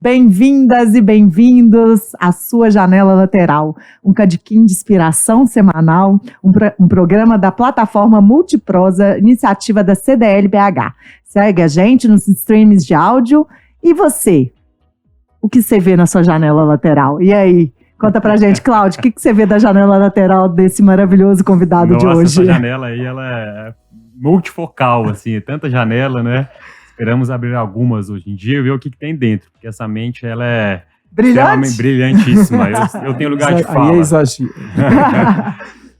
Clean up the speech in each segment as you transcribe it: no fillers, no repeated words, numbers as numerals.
Bem-vindas e bem-vindos à sua Janela Lateral, um cadiquinho de inspiração semanal, um programa da plataforma Multiprosa, iniciativa da CDL-BH. Segue a gente nos streams de áudio. E você? O que você vê na sua janela lateral? E aí? Conta pra gente, Cláudio, o que você vê da janela lateral desse maravilhoso convidado de hoje? Essa janela aí, ela é multifocal, assim, é tanta janela, né? Esperamos abrir algumas hoje em dia e ver o que tem dentro, porque essa mente, ela é brilhantíssima. Eu tenho lugar de fala. Aí é exagero.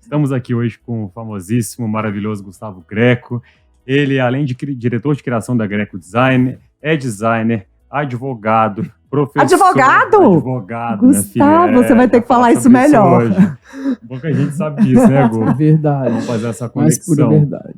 Estamos aqui hoje com o famosíssimo, maravilhoso Gustavo Greco. Ele, além de diretor de criação da Greco Design, é designer, advogado, professor. Advogado, Gustavo, você vai ter que falar isso melhor. Pouca gente sabe disso, né, Gu? Verdade. Vamos fazer essa conexão. Mas pura verdade.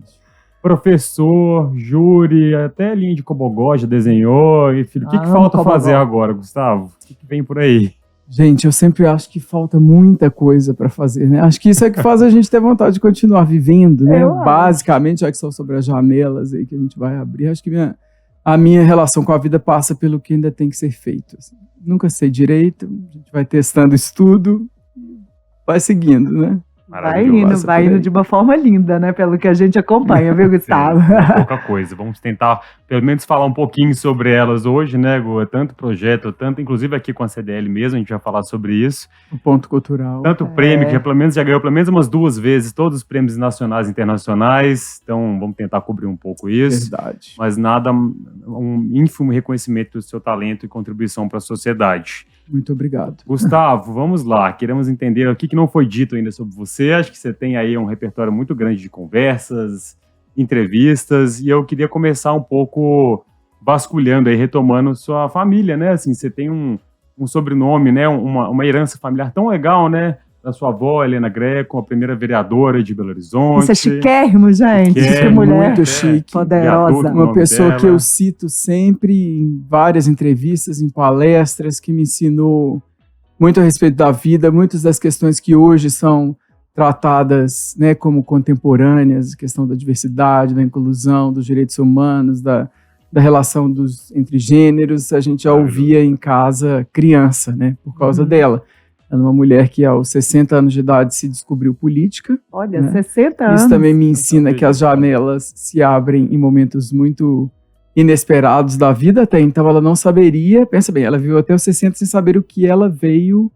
Professor, júri, até linha de Cobogó já desenhou. E, filho, o que falta fazer agora, Gustavo? O que vem por aí? Gente, eu sempre acho que falta muita coisa para fazer, né? Acho que isso é que faz a gente ter vontade de continuar vivendo, né? Basicamente, já que são sobre as janelas aí que a gente vai abrir, acho que a minha relação com a vida passa pelo que ainda tem que ser feito. Assim. Nunca sei direito, a gente vai testando isso tudo, vai seguindo, né? Vai indo de uma forma linda, né? Pelo que a gente acompanha, viu, Gustavo? Sim, é pouca coisa. Vamos tentar, pelo menos, falar um pouquinho sobre elas hoje, né, Gu? É tanto projeto, inclusive aqui com a CDL mesmo, a gente vai falar sobre isso. O ponto cultural. Tanto prêmio, que já ganhou pelo menos umas 2 vezes todos os prêmios nacionais e internacionais. Então, vamos tentar cobrir um pouco isso. Verdade. Mas nada, um ínfimo reconhecimento do seu talento e contribuição para a sociedade. Muito obrigado. Gustavo, vamos lá. Queremos entender o que não foi dito ainda sobre você. Acho que você tem aí um repertório muito grande de conversas, entrevistas, e eu queria começar um pouco vasculhando aí, retomando sua família, né? Assim, você tem um sobrenome, né? Uma herança familiar tão legal, né? Da sua avó, Helena Greco, a primeira vereadora de Belo Horizonte. Isso é chiquérrimo, gente. Que mulher muito chique. Poderosa. Uma pessoa que eu cito sempre em várias entrevistas, em palestras, que me ensinou muito a respeito da vida, muitas das questões que hoje são tratadas, né, como contemporâneas, a questão da diversidade, da inclusão, dos direitos humanos, da relação entre gêneros, a gente já ouvia em casa criança, né, por causa dela. Ela é uma mulher que aos 60 anos de idade se descobriu política. Olha, né? 60 anos. Isso também me ensina que as janelas se abrem em momentos muito inesperados da vida. Até então ela não saberia, pensa bem, ela viveu até os 60 sem saber o que ela veio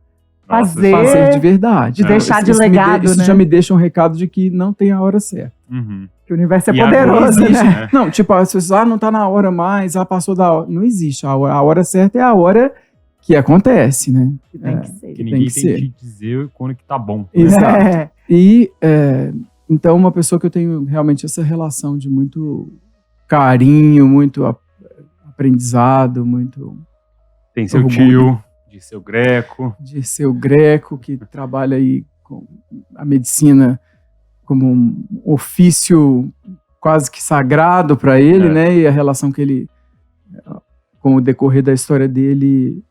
fazer de verdade. De deixar de legado, isso já me deixa um recado de que não tem a hora certa. Uhum. Que o universo é poderoso, né? Não, tipo, as pessoas, não tá na hora mais, passou da hora. Não existe. A hora certa é a hora que acontece, né? Que tem que ser. Que ninguém tem que dizer quando que tá bom. Exato. E, então, uma pessoa que eu tenho realmente essa relação de muito carinho, muito aprendizado, muito... Tem seu tio, Dirceu Greco. Dirceu Greco, que trabalha aí com a medicina como um ofício quase que sagrado para ele, né? E a relação que ele, com o decorrer da história dele,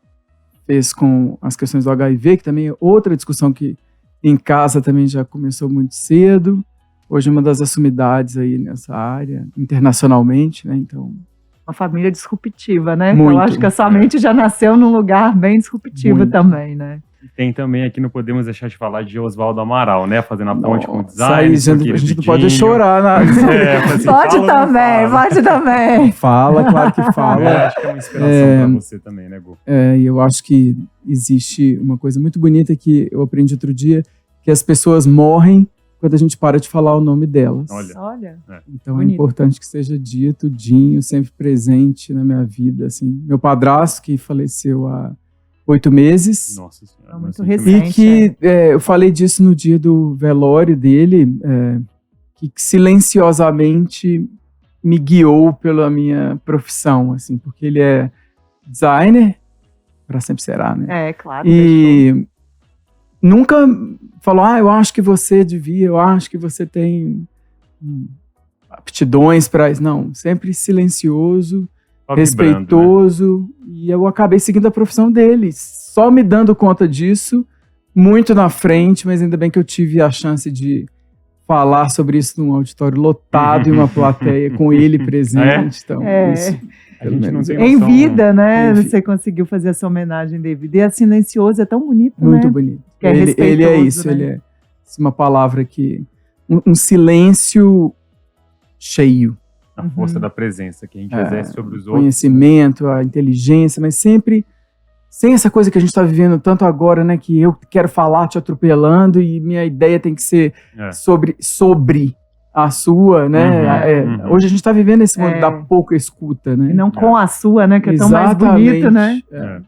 fez com as questões do HIV, que também é outra discussão que em casa também já começou muito cedo. Hoje é uma das assumidades aí nessa área, internacionalmente, né? Então, uma família disruptiva, né? Muito, então, acho que a sua mente já nasceu num lugar bem disruptivo também, né? Tem também aqui, não podemos deixar de falar de Oswaldo Amaral, né? Fazendo a ponte com o design. A gente não pode chorar. Assim, pode também. Fala, claro que fala. Acho que é uma inspiração para você também, né, Gu? E eu acho que existe uma coisa muito bonita que eu aprendi outro dia, que as pessoas morrem quando a gente para de falar o nome delas. Olha. Então bonito. É importante que seja dito, Dinho, sempre presente na minha vida. Assim. Meu padrasto, que faleceu há 8 meses. Nossa Senhora. Muito recente. E que eu falei disso no dia do velório dele, que silenciosamente me guiou pela minha profissão, assim, porque ele é designer, para sempre será, né? É, claro. E nunca falou, eu acho que você devia, eu acho que você tem aptidões para isso. Não, sempre silencioso, respeitoso, né? E eu acabei seguindo a profissão dele, só me dando conta disso, muito na frente, mas ainda bem que eu tive a chance de falar sobre isso num auditório lotado e uma plateia com ele presente. Então, A gente não tem Em noção, vida, né? Em vida. Você conseguiu fazer essa homenagem devida. E é silencioso, é tão bonito, Muito né? bonito. Que é Ele é respeitoso, isso, né? ele é uma palavra que... Um silêncio cheio. a força Uhum. da presença que a gente exerce sobre os outros. Conhecimento, a inteligência, mas sempre sem essa coisa que a gente está vivendo tanto agora, né? Que eu quero falar te atropelando e minha ideia tem que ser É. sobre a sua, né? Uhum. Hoje a gente está vivendo esse mundo É. da pouca escuta, né? E não com a sua, né? Que é tão mais bonito, né?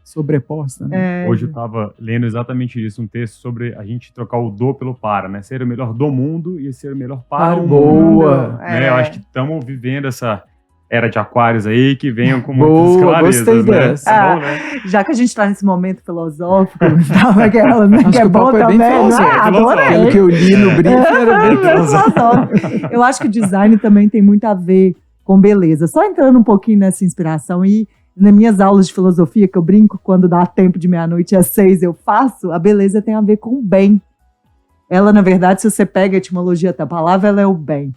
Sobreposta, né? Hoje eu estava lendo exatamente isso, um texto sobre a gente trocar o do pelo para, né? Ser o melhor do mundo e ser o melhor para o mundo. Boa! Né? Eu acho que estamos vivendo essa era de aquários aí, que venham com Boa, muitas clarezas, gostei né? dessa. Tá bom, né? Já que a gente está nesse momento filosófico, tava aquela, né, Acho que é que o bom papo é bem também. filosófico. Adorei. Pelo que eu li no briefing, era bem filosófico. Eu acho que o design também tem muito a ver com beleza. Só entrando um pouquinho nessa inspiração e nas minhas aulas de filosofia, que eu brinco, quando dá tempo de meia-noite às 6 eu faço, a beleza tem a ver com o bem. Ela, na verdade, se você pega a etimologia da palavra, ela é o bem.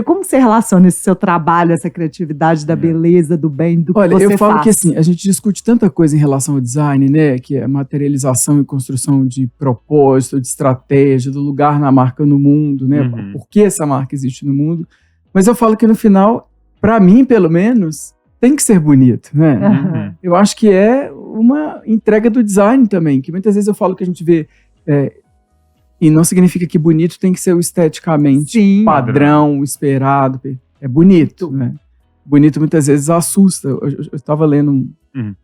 Como você relaciona esse seu trabalho, essa criatividade da beleza, do bem, do que você faz? Olha, eu falo que assim, a gente discute tanta coisa em relação ao design, né? Que é materialização e construção de propósito, de estratégia, do lugar na marca no mundo, né? Uhum. Por que essa marca existe no mundo. Mas eu falo que no final, para mim, pelo menos, tem que ser bonito, né? Uhum. Eu acho que é uma entrega do design também, que muitas vezes eu falo que a gente vê... E não significa que bonito tem que ser o esteticamente Sim. padrão, esperado. É bonito, né? Bonito muitas vezes assusta. Eu estava lendo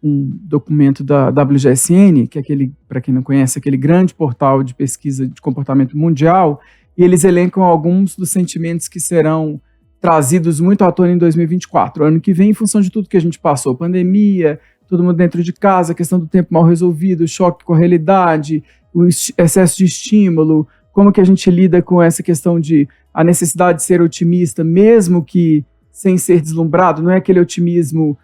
um documento da WGSN, que é aquele, para quem não conhece, aquele grande portal de pesquisa de comportamento mundial, e eles elencam alguns dos sentimentos que serão trazidos muito à tona em 2024, ano que vem, em função de tudo que a gente passou, pandemia, todo mundo dentro de casa, a questão do tempo mal resolvido, o choque com a realidade, o excesso de estímulo, como que a gente lida com essa questão de a necessidade de ser otimista, mesmo que sem ser deslumbrado, não é aquele otimismo,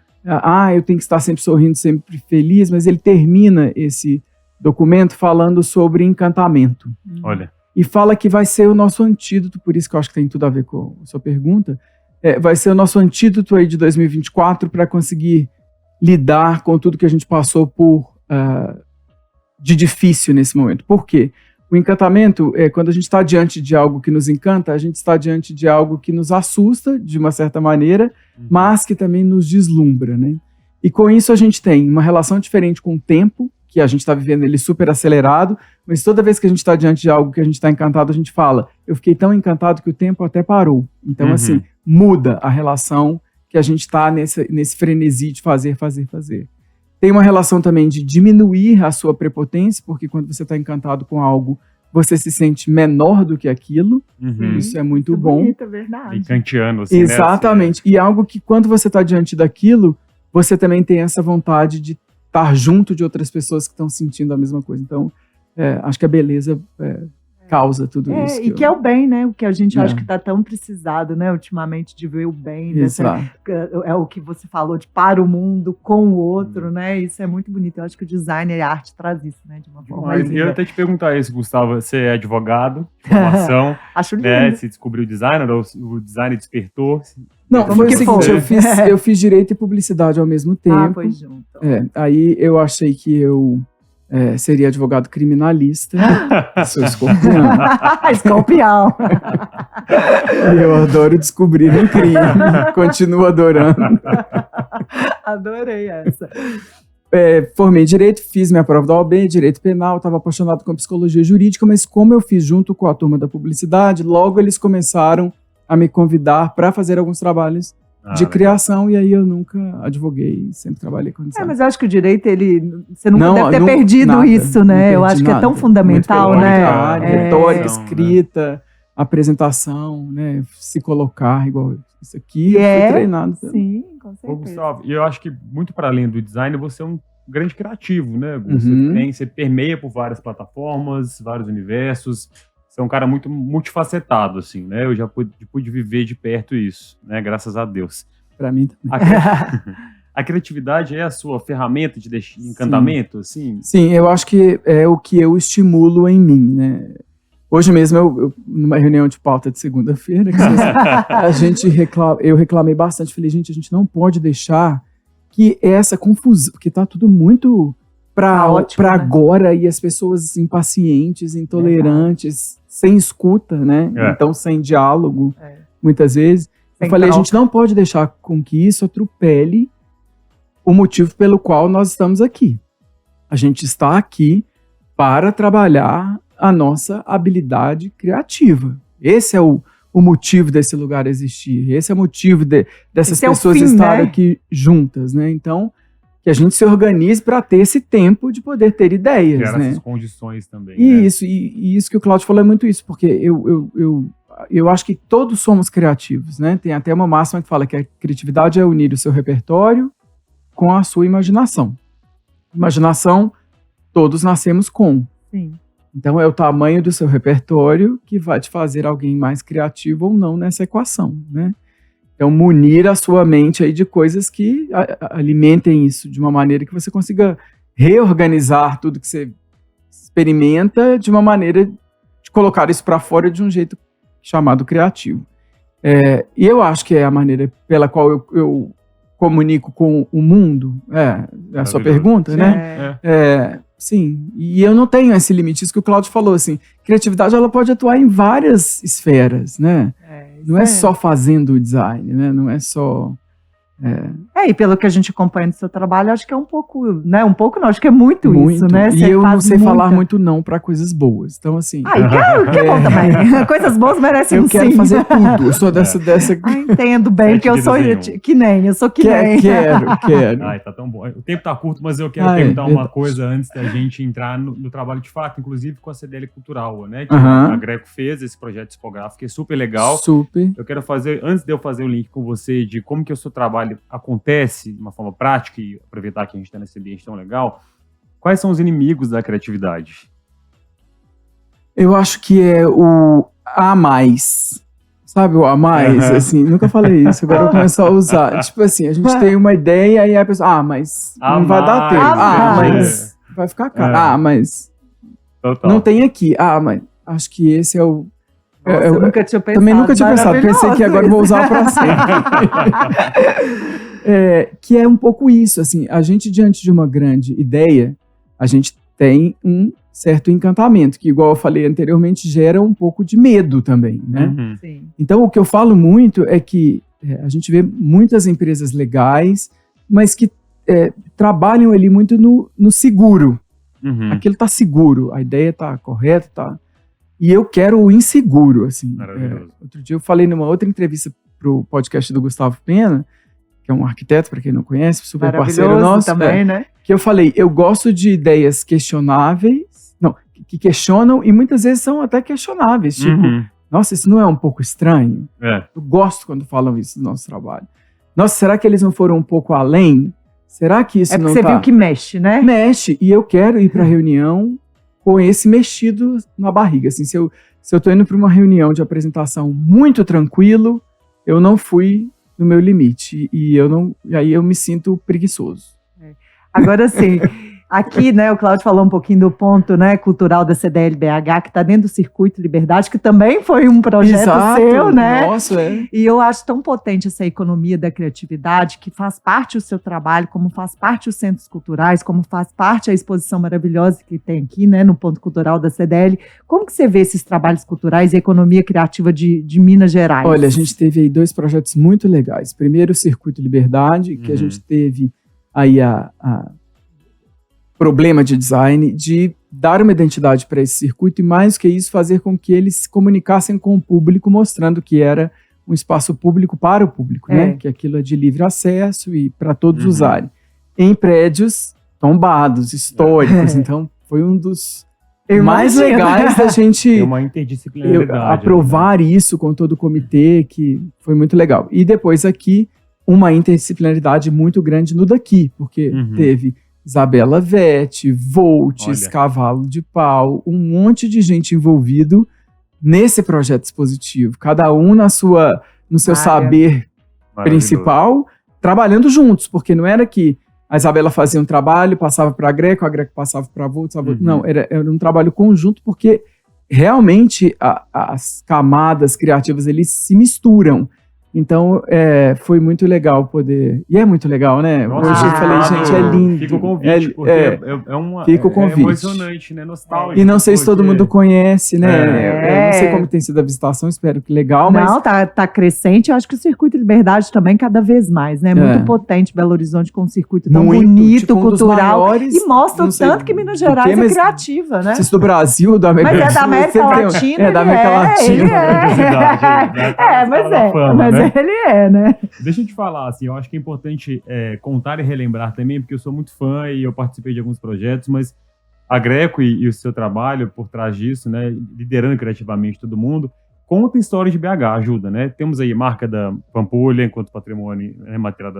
eu tenho que estar sempre sorrindo, sempre feliz, mas ele termina esse documento falando sobre encantamento. Olha. E fala que vai ser o nosso antídoto, por isso que eu acho que tem tudo a ver com a sua pergunta, vai ser o nosso antídoto aí de 2024 para conseguir lidar com tudo que a gente passou por de difícil nesse momento. Por quê? O encantamento é quando a gente está diante de algo que nos encanta, a gente está diante de algo que nos assusta, de uma certa maneira, mas que também nos deslumbra, né? E com isso a gente tem uma relação diferente com o tempo, que a gente está vivendo ele super acelerado, mas toda vez que a gente está diante de algo que a gente está encantado, a gente fala, eu fiquei tão encantado que o tempo até parou. Então, assim, muda a relação que a gente está nesse frenesi de fazer. Tem uma relação também de diminuir a sua prepotência, porque quando você está encantado com algo, você se sente menor do que aquilo. Isso é muito bom. Bonito, é verdade. E kantiano, assim, exatamente. Né? E algo que quando você está diante daquilo, você também tem essa vontade de estar junto de outras pessoas que estão sentindo a mesma coisa. Então, acho que a beleza causa tudo isso. E que é o bem, né? O que a gente acha que está tão precisado, né? Ultimamente, de ver o bem. É o que você falou, de para o mundo, com o outro, né? Isso é muito bonito. Eu acho que o design e a arte traz isso, né? De uma forma mais linda. Eu ia até te perguntar isso, Gustavo. Você é advogado, de formação. Acho lindo. Né? Você descobriu o designer, ou o design despertou? Não, foi o seguinte, eu fiz direito e publicidade ao mesmo tempo. Foi junto. Aí eu achei que eu seria advogado criminalista. Sou escorpião. Escorpião. E eu adoro descobrir um crime. Continuo adorando. Adorei essa. Formei direito, fiz minha prova da OAB, direito penal, estava apaixonado com psicologia jurídica, mas como eu fiz junto com a turma da publicidade, logo eles começaram a me convidar para fazer alguns trabalhos de criação, e aí eu nunca advoguei, sempre trabalhei com design. Mas eu acho que o direito, você nunca deve ter perdido isso, né? Eu acho que é tão fundamental, né? Retórica, escrita, apresentação, né? Se colocar igual isso aqui, eu fui treinado. Sim, com certeza. Gustavo, e eu acho que muito para além do design, você é um grande criativo, né? Você permeia por várias plataformas, vários universos. Você é um cara muito multifacetado, assim, né? Eu já pude viver de perto isso, né? Graças a Deus. Para mim também. A criatividade é a sua ferramenta de encantamento, assim? Sim, eu acho que é o que eu estimulo em mim, né? Hoje mesmo, eu numa reunião de pauta de segunda-feira, eu reclamei bastante. Falei, gente, a gente não pode deixar que é essa confusão, porque tá tudo muito para né? agora, e as pessoas impacientes, intolerantes, sem escuta, né? Então sem diálogo, muitas vezes. Eu falei, a gente não pode deixar com que isso atropele o motivo pelo qual nós estamos aqui. A gente está aqui para trabalhar a nossa habilidade criativa. Esse é o motivo desse lugar existir. Esse é o motivo dessas pessoas estarem aqui juntas, né? Então, que a gente se organize para ter esse tempo de poder ter ideias, criar né? essas condições também. Isso, e isso que o Cláudio falou é muito isso, porque eu acho que todos somos criativos, né? Tem até uma máxima que fala que a criatividade é unir o seu repertório com a sua imaginação. Imaginação, todos nascemos com. Sim. Então, é o tamanho do seu repertório que vai te fazer alguém mais criativo ou não nessa equação, né? Então, munir a sua mente aí de coisas que alimentem isso de uma maneira que você consiga reorganizar tudo que você experimenta de uma maneira de colocar isso para fora de um jeito chamado criativo. E eu acho que é a maneira pela qual eu comunico com o mundo. É a sua pergunta, né? Sim, e eu não tenho esse limite, isso que o Cláudio falou, assim, criatividade ela pode atuar em várias esferas, né? Não é só fazendo o design, né? Não é só... e pelo que a gente acompanha no seu trabalho, acho que é um pouco, né? Um pouco não, acho que é muito isso, né? E eu não sei falar muito não para coisas boas, então assim... que é bom também. Coisas boas merecem eu quero fazer tudo, eu sou dessa... entendo bem que eu sou que nem. Quero. Ai, tá tão bom. O tempo tá curto, mas eu quero perguntar uma coisa antes da gente entrar no trabalho de fato, inclusive com a CDL Cultural, né? Que a Greco fez esse projeto discográfico, que é super legal. Super. Eu quero fazer, antes de eu fazer o link com você de como que o seu trabalho acontece de uma forma prática e aproveitar que a gente está nesse ambiente tão legal, quais são os inimigos da criatividade? Eu acho que é o a mais. Sabe o a mais? Assim, nunca falei isso, agora eu começo a usar. Tipo assim, a gente tem uma ideia e aí a pessoa, mas não vai dar tempo. Mas vai ficar caro. Mas Total. não tem aqui. Mas acho que esse é o... Eu nunca tinha pensado. Também nunca tinha pensado. Pensei que agora eu vou usar para sempre. Que é um pouco isso, assim, a gente diante de uma grande ideia, a gente tem um certo encantamento, que igual eu falei anteriormente, gera um pouco de medo também, né? Sim. Então o que eu falo muito é que a gente vê muitas empresas legais, mas que trabalham ali muito no seguro. Aquilo tá seguro, a ideia tá correta, tá... E eu quero o inseguro, assim. Outro dia eu falei numa outra entrevista pro podcast do Gustavo Pena, que é um arquiteto, para quem não conhece, super parceiro nosso. Também, né? Que eu falei, eu gosto de ideias questionáveis, que questionam e muitas vezes são até questionáveis. Tipo, nossa, isso não é um pouco estranho? Eu gosto quando falam isso no nosso trabalho. Nossa, será que eles não foram um pouco além? Será que isso não tá... você viu que mexe, né? Mexe, e eu quero ir para a reunião com esse mexido na barriga. Assim, se eu tô indo para uma reunião de apresentação muito tranquilo, eu não fui no meu limite. E aí eu me sinto preguiçoso. Agora sim, aqui, né, o Cláudio falou um pouquinho do ponto, né, cultural da CDL-BH, que está dentro do Circuito Liberdade, que também foi um projeto seu, né? Nossa, E eu acho tão potente essa economia da criatividade, que faz parte do seu trabalho, como faz parte os centros culturais, como faz parte a exposição maravilhosa que tem aqui, né, no ponto cultural da CDL. Como que você vê esses trabalhos culturais e a economia criativa de Minas Gerais? Olha, a gente teve aí 2 projetos muito legais. Primeiro, o Circuito Liberdade, que a gente teve aí a problema de design, de dar uma identidade para esse circuito e, mais que isso, fazer com que eles se comunicassem com o público, mostrando que era um espaço público para o público, né? Que aquilo é de livre acesso e para todos usarem. Em prédios tombados, históricos. Então, foi um dos mais legais da gente tem uma interdisciplinaridade, aprovar isso com todo o comitê, que foi muito legal. E depois aqui, uma interdisciplinaridade muito grande no daqui, porque teve Isabela Vete, Voltes, Cavalo de Pau, um monte de gente envolvido nesse projeto expositivo, cada um no seu saber principal, trabalhando juntos, porque não era que a Isabela fazia um trabalho, passava para a Greco passava para a Voltes, não, era um trabalho conjunto, porque realmente as camadas criativas eles se misturam. Então, foi muito legal poder... E é muito legal, né? Nossa, Hoje eu falei, gente, é lindo. Fica o convite, porque fica o convite. É emocionante, né? Nostálgico. E não sei se todo mundo conhece, né? Eu não sei como tem sido a visitação, espero que legal, mas... Não, tá crescente. Eu acho que o Circuito Liberdade também cada vez mais, né? Muito potente Belo Horizonte com um circuito tão bonito, tipo, cultural. Maiores, e mostra o tanto que Minas Gerais é criativa, né? Não sei se do Brasil, da América Mas é da América Latina. Da América Latina. Mas ele é, né? Deixa eu te falar, assim, eu acho que é importante contar e relembrar também, porque eu sou muito fã e eu participei de alguns projetos, mas a Greco e o seu trabalho por trás disso, né, liderando criativamente todo mundo, conta história de BH, ajuda, né? Temos aí marca da Pampulha, enquanto patrimônio material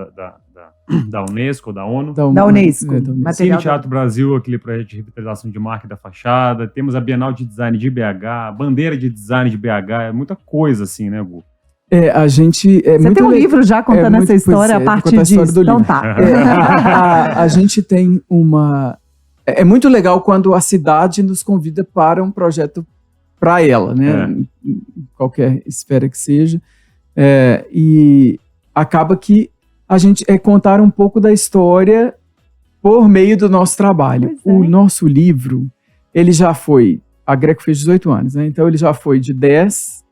da Unesco, da ONU. Da Unesco. Cine Teatro Brasil, aquele projeto de revitalização de marca da fachada. Temos a Bienal de Design de BH, Bandeira de Design de BH, é muita coisa assim, né, Gu? A gente... Você tem um livro já contando essa história a partir disso? Então tá. A gente tem uma... É muito legal quando a cidade nos convida para um projeto para ela, né? Em qualquer esfera que seja. E acaba que a gente contar um pouco da história por meio do nosso trabalho. O nosso livro, ele já foi... A Greco fez 18 anos, né? Então ele já foi de 10...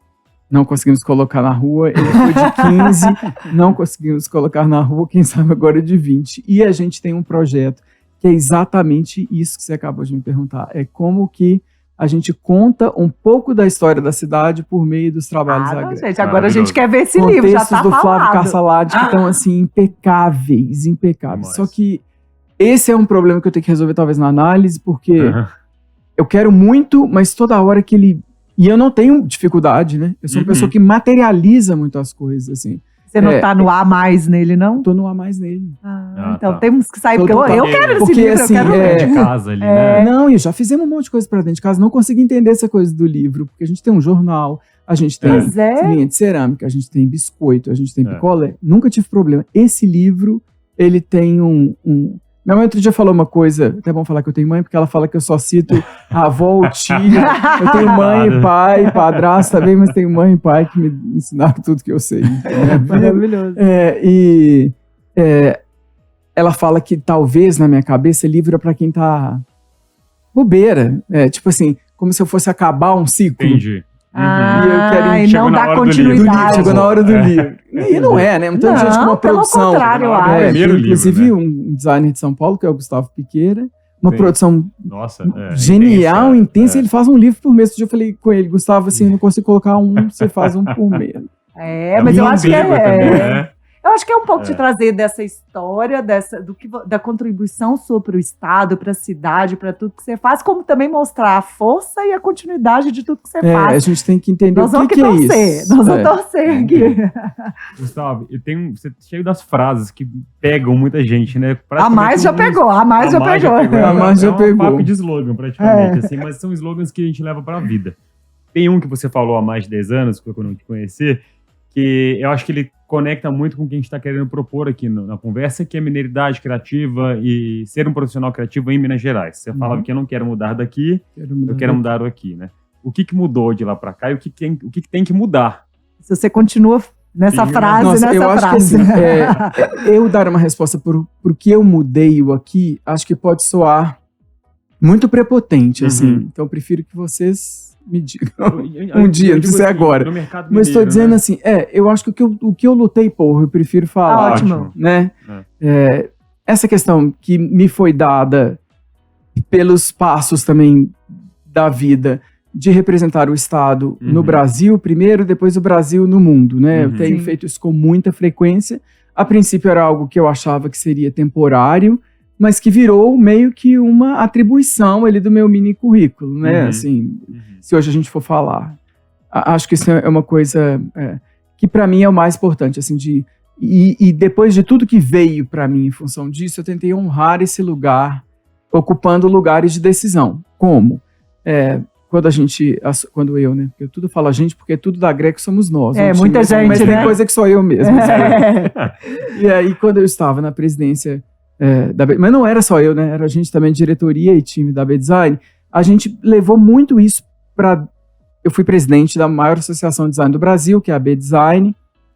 Não conseguimos colocar na rua. Ele foi de 15, não conseguimos colocar na rua, quem sabe agora de 20. E a gente tem um projeto que é exatamente isso que você acabou de me perguntar. É como que a gente conta um pouco da história da cidade por meio dos trabalhos da Greco. Gente, agora a gente quer ver esse livro, já tá do Flávio Cassalati, que estão assim, impecáveis. Só que esse é um problema que eu tenho que resolver talvez na análise, porque eu quero muito, mas toda hora que ele... E eu não tenho dificuldade, né? Eu sou uma pessoa que materializa muito as coisas, assim. Você não tá no A mais nele, não? Tô no A mais nele. Então temos que sair, porque eu quero esse livro, assim, eu quero ler. De casa ali, né? Não, e já fizemos um monte de coisa pra dentro de casa, não consegui entender essa coisa do livro, porque a gente tem um jornal, a gente tem linha de cerâmica, a gente tem biscoito, a gente tem picolé. Nunca tive problema. Esse livro, ele tem Minha mãe outro dia falou uma coisa, até bom falar que eu tenho mãe, porque ela fala que eu só cito a avó, o tio. Eu tenho mãe, pai, padrasto também, mas tenho mãe e pai que me ensinaram tudo que eu sei. Maravilhoso. Ela fala que talvez, na minha cabeça, livro é pra quem tá bobeira. Tipo assim, como se eu fosse acabar um ciclo. Entendi. E não dá continuidade. Chegou na hora do livro. E não é, né? Muita gente com uma produção. Pelo contrário, eu acho. Inclusive, livro, né? um designer de São Paulo, que é o Gustavo Piqueira, uma produção genial, intensa. Ele faz um livro por mês. Eu falei com ele, Gustavo, assim, eu não consigo colocar você faz um por mês. Mas eu acho que eu acho que é um pouco de trazer dessa história, da contribuição sua para o Estado, para a cidade, para tudo que você faz, como também mostrar a força e a continuidade de tudo que você faz. A gente tem que entender o que é isso. Nós vamos torcer aqui. Gustavo, você cheio das frases que pegam muita gente, né? A mais já pegou. A mais já pegou. É um papo de slogan, praticamente, assim, mas são slogans que a gente leva para a vida. Tem um que você falou há mais de 10 anos, que eu não te conhecer, que eu acho que ele conecta muito com o que a gente está querendo propor aqui na conversa, que é mineridade criativa e ser um profissional criativo em Minas Gerais. Você falava que eu não quero mudar daqui, eu quero mudar aqui, né? O que mudou de lá para cá e o que tem que mudar? Se você continua nessa frase, eu acho que assim, eu dar uma resposta por que eu mudei o aqui, acho que pode soar muito prepotente, assim. Então eu prefiro que vocês me digam um dia, não precisa agora. Mas estou dizendo assim, eu acho que o que eu lutei por, eu prefiro falar. Ótimo. Né? Essa questão que me foi dada pelos passos também da vida de representar o Estado no Brasil primeiro, depois o Brasil no mundo, né? Eu tenho feito isso com muita frequência. A princípio era algo que eu achava que seria temporário, mas que virou meio que uma atribuição ali do meu mini currículo, né? Assim, se hoje a gente for falar. Acho que isso é uma coisa que para mim é o mais importante, assim, e depois de tudo que veio para mim em função disso, eu tentei honrar esse lugar, ocupando lugares de decisão. Como? Quando eu, né? Porque tudo fala gente, porque tudo da Greco somos nós. Muita gente, mas né? tem coisa que sou eu mesmo. E aí, quando eu estava na presidência mas não era só eu, né? Era a gente também, diretoria e time da B-Design. A gente levou muito isso para... Eu fui presidente da maior associação de design do Brasil, que é a B-Design,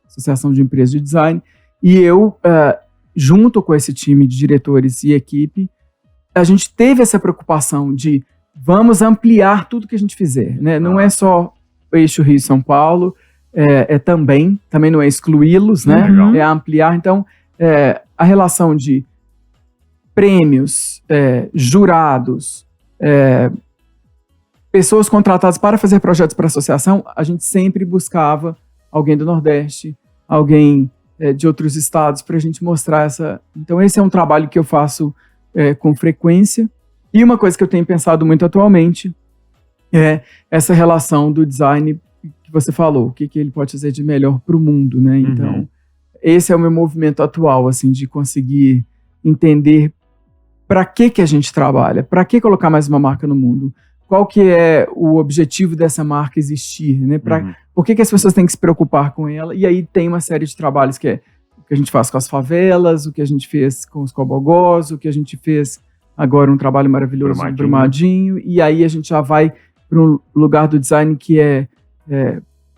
Associação de Empresas de Design, e eu, junto com esse time de diretores e equipe, a gente teve essa preocupação de vamos ampliar tudo que a gente fizer, né? Não é só o eixo Rio-São Paulo, também não é excluí-los, né? Legal. É ampliar. Então, a relação de prêmios, jurados, pessoas contratadas para fazer projetos para a associação, a gente sempre buscava alguém do Nordeste, alguém de outros estados, para a gente mostrar essa... Então, esse é um trabalho que eu faço com frequência. E uma coisa que eu tenho pensado muito atualmente é essa relação do design que você falou, o que ele pode fazer de melhor para o mundo, né? Então, esse é o meu movimento atual, assim, de conseguir entender para que a gente trabalha, para que colocar mais uma marca no mundo, qual que é o objetivo dessa marca existir, né? Por que as pessoas têm que se preocupar com ela? E aí tem uma série de trabalhos que é o que a gente faz com as favelas, o que a gente fez com os cobogós, o que a gente fez agora um trabalho maravilhoso no Brumadinho, e aí a gente já vai para um lugar do design que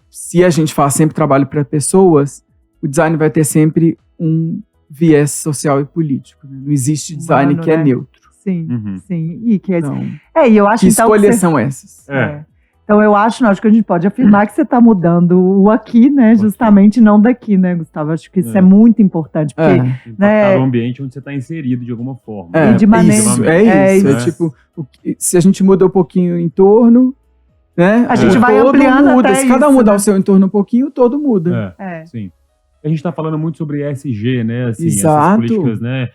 se a gente faz sempre trabalho para pessoas, o design vai ter sempre um viés social e político, né? Não existe design que é neutro. Sim, sim. E que então, e eu acho que então escolhas são essas? Então eu acho que a gente pode afirmar que você está mudando o aqui, né? Justamente não daqui, né, Gustavo? Acho que isso é muito importante. Porque, impactar o ambiente onde você está inserido de alguma forma. E de maneira... Isso. É tipo, se a gente muda um pouquinho o entorno, né? A gente vai ampliando muda. Até Se cada um mudar o seu entorno um pouquinho, todo muda. Sim. A gente está falando muito sobre ESG, né? Assim, exato. Essas políticas, né?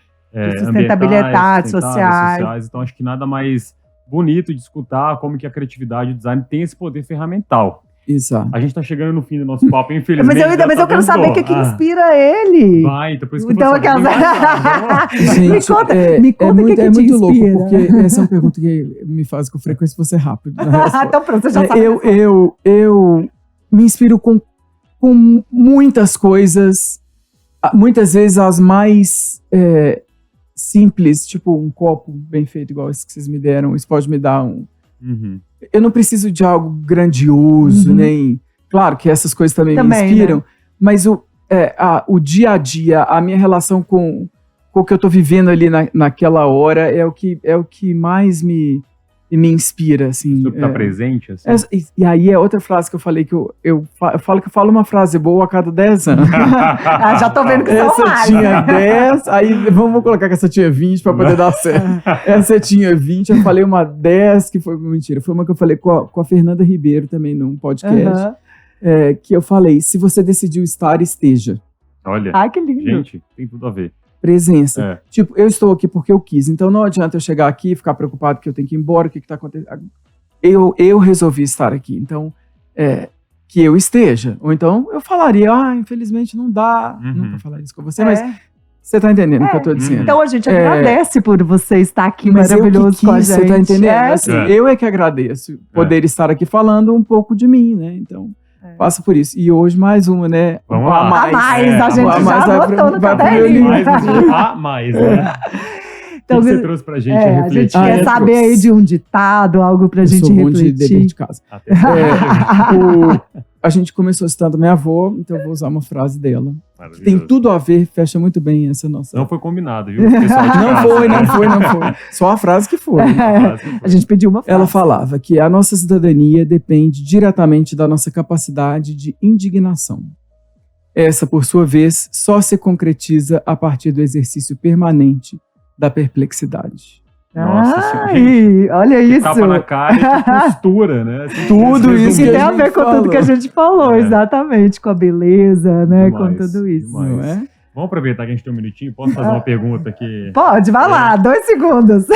Sustentabilidade, sociais. Então, acho que nada mais bonito de escutar como que a criatividade e o design tem esse poder ferramental. Exato. A gente está chegando no fim do nosso papo, infelizmente. Mas eu quero saber o que inspira ele. Vai, então por isso que então, eu me conta o que é te muito inspira. Louco, porque essa é uma pergunta que me faz com frequência você rápido. Então pronto, você já sabe. Eu me inspiro com muitas coisas, muitas vezes as mais simples, tipo um copo bem feito igual esse que vocês me deram, isso pode me dar um... Eu não preciso de algo grandioso, nem... Claro que essas coisas também me inspiram, né? Mas o dia a dia, a minha relação com o que eu tô vivendo ali naquela hora é o que mais me inspira, assim. Isso que tá presente, assim. E aí é outra frase que eu falei, que eu falo que eu falo uma frase boa a cada 10 anos. Já tô vendo que essa mais. Tinha 10, aí vamos colocar que essa tinha 20 para poder dar certo. Essa tinha 20, eu falei uma 10, que foi mentira. Foi uma que eu falei com a Fernanda Ribeiro também num podcast, que eu falei, se você decidiu estar, esteja. Olha, que lindo. Gente, tem tudo a ver. Presença. Tipo, eu estou aqui porque eu quis. Então não adianta eu chegar aqui e ficar preocupado que eu tenho que ir embora, o que está acontecendo. Eu resolvi estar aqui. Então, que eu esteja. Ou então eu falaria, infelizmente não dá. Nunca falar isso com você, mas você está entendendo o que eu estou dizendo. Então a gente agradece por você estar aqui maravilhoso com a gente. Você está entendendo? Assim, eu é que agradeço poder estar aqui falando um pouco de mim, né? Então... Passa por isso. E hoje mais uma, né? Vamos lá. A gente já botou no caderninho. Mais, né? Então, o que você trouxe pra gente refletir? A gente quer saber aí de um ditado, algo pra gente refletir. De dever de casa. A gente começou citando minha avó, então eu vou usar uma frase dela. Tem tudo a ver, fecha muito bem essa nossa... Não foi combinado, viu? Pessoal não foi. Só a frase que foi. A gente pediu uma frase. Ela falava que a nossa cidadania depende diretamente da nossa capacidade de indignação. Essa, por sua vez, só se concretiza a partir do exercício permanente da perplexidade. Nossa, gente, olha isso. Tapa na cara e postura, né? Assim, tudo isso que tem a ver com tudo que a gente falou, exatamente, com a beleza, né? Demais, com tudo isso. Não é? Vamos aproveitar que a gente tem um minutinho. Posso fazer uma pergunta aqui? Pode, vai lá, 2 segundos.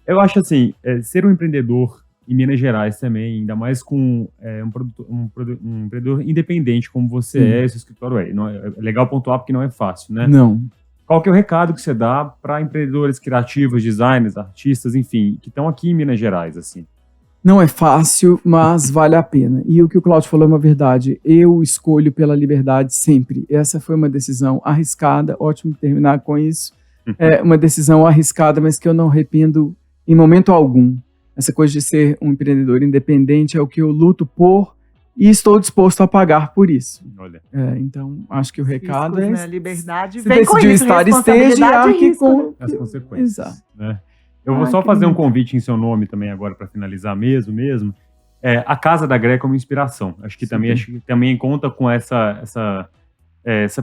Eu acho assim, ser um empreendedor em Minas Gerais também, ainda mais com um empreendedor independente como você é, seu escritório é. Não é legal pontuar porque não é fácil, né? Não. Qual que é o recado que você dá para empreendedores criativos, designers, artistas, enfim, que estão aqui em Minas Gerais, assim? Não é fácil, mas vale a pena. E o que o Cláudio falou é uma verdade. Eu escolho pela liberdade sempre. Essa foi uma decisão arriscada. Ótimo terminar com isso. É uma decisão arriscada, mas que eu não arrependo em momento algum. Essa coisa de ser um empreendedor independente é o que eu luto por e estou disposto a pagar por isso. Olha. Então, acho que o recado Riscos, é... né? Liberdade Se vem com decidiu isso, estar, esteja e responsabilidade e arque risco, né? com... As consequências. Exato. Né? Eu vou só que fazer um lindo. convite em seu nome também agora para finalizar mesmo. A Casa da Gré como inspiração. Acho que também conta com essa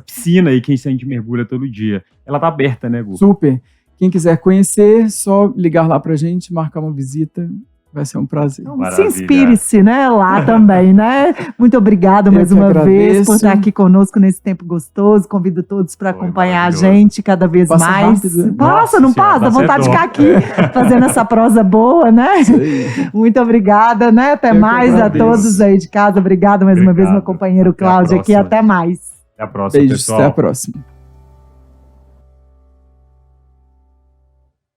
piscina aí que a gente mergulha todo dia. Ela tá aberta, né, Gu? Super. Quem quiser conhecer, só ligar lá pra gente, marcar uma visita. Vai ser um prazer. Então, Maravilha. se inspire-se, né, lá também, né? Muito obrigada mais uma vez por estar aqui conosco nesse tempo gostoso. Convido todos para acompanhar a gente cada vez Passa mais. rápido. Passa, não passa? Dá vontade de ficar aqui fazendo essa prosa boa, né? Isso aí. Muito obrigada, né? Até mais a todos aí de casa. Obrigada mais uma vez, meu companheiro Cláudio aqui. Até mais. Até a próxima, Beijos, pessoal. até a próxima.